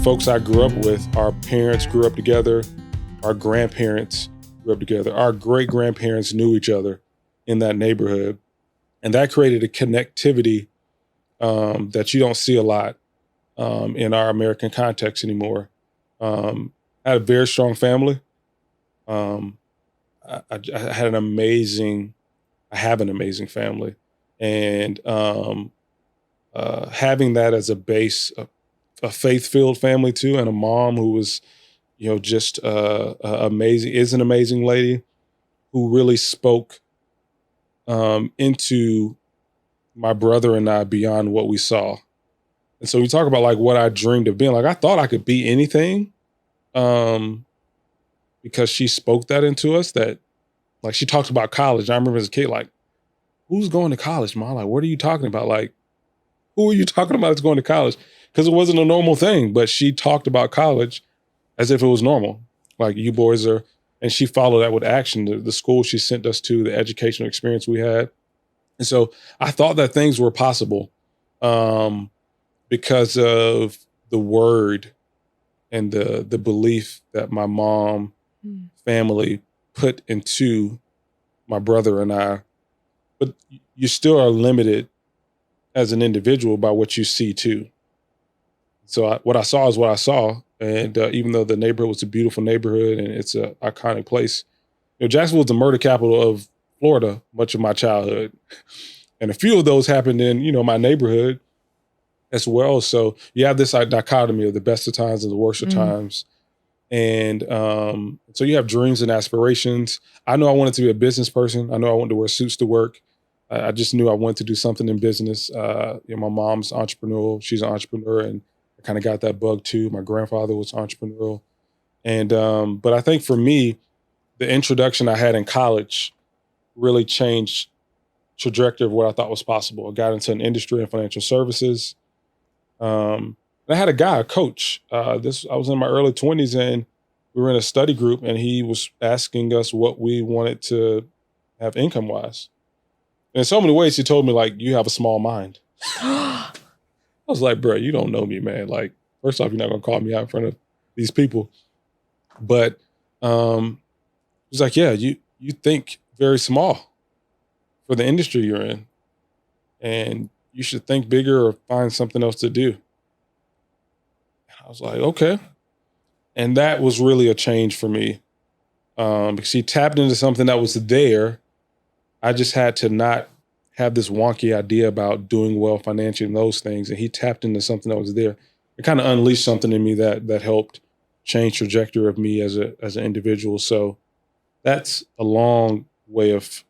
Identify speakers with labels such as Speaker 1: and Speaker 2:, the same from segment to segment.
Speaker 1: folks I grew up with, our parents grew up together, our grandparents grew up together, our great-grandparents knew each other in that neighborhood. And that created a connectivity that you don't see a lot in our American context anymore. I had a very strong family. I have an amazing family. And having that as a base, a faith-filled family too, and a mom who was, just amazing, is an amazing lady who really spoke into my brother and I beyond what we saw. And so we talk about like what I dreamed of being. Like I thought I could be anything because she spoke that into us, that like she talked about college. I remember as a kid, like, who's going to college, Mom? Like, what are you talking about? Like, who are you talking about that's going to college? Because it wasn't a normal thing, but she talked about college as if it was normal. Like, you boys are, and she followed that with action. The school she sent us to, the educational experience we had. And so I thought that things were possible because of the word and the belief that my mom family put into my brother and I. But you still are limited as an individual by what you see too. So what I saw is what I saw. And even though the neighborhood was a beautiful neighborhood and it's an iconic place, Jacksonville was the murder capital of Florida much of my childhood. And a few of those happened in, my neighborhood as well. So you have this dichotomy of the best of times and the worst of times. And so you have dreams and aspirations. I knew I wanted to be a business person. I knew I wanted to wear suits to work. I just knew I wanted to do something in business. My mom's entrepreneurial. She's an entrepreneur, and I kind of got that bug too. My grandfather was entrepreneurial. And but I think for me, the introduction I had in college really changed trajectory of what I thought was possible. I got into an industry in financial services. And I had a coach. I was in my early 20s, and we were in a study group, and he was asking us what we wanted to have income-wise. And in so many ways, he told me, like, you have a small mind. I was like, bro, you don't know me, man. Like, first off, you're not going to call me out in front of these people. But he's like, yeah, you think very small for the industry you're in. And you should think bigger or find something else to do. I was like, okay. And that was really a change for me because he tapped into something that was there. I just had to not have this wonky idea about doing well financially and those things. And he tapped into something that was there. It kind of unleashed something in me that helped change trajectory of me as an individual. So that's a long way of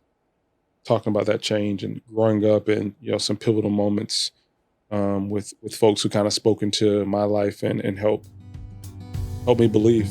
Speaker 1: talking about that change and growing up and, some pivotal moments with folks who kind of spoke into my life and help me believe.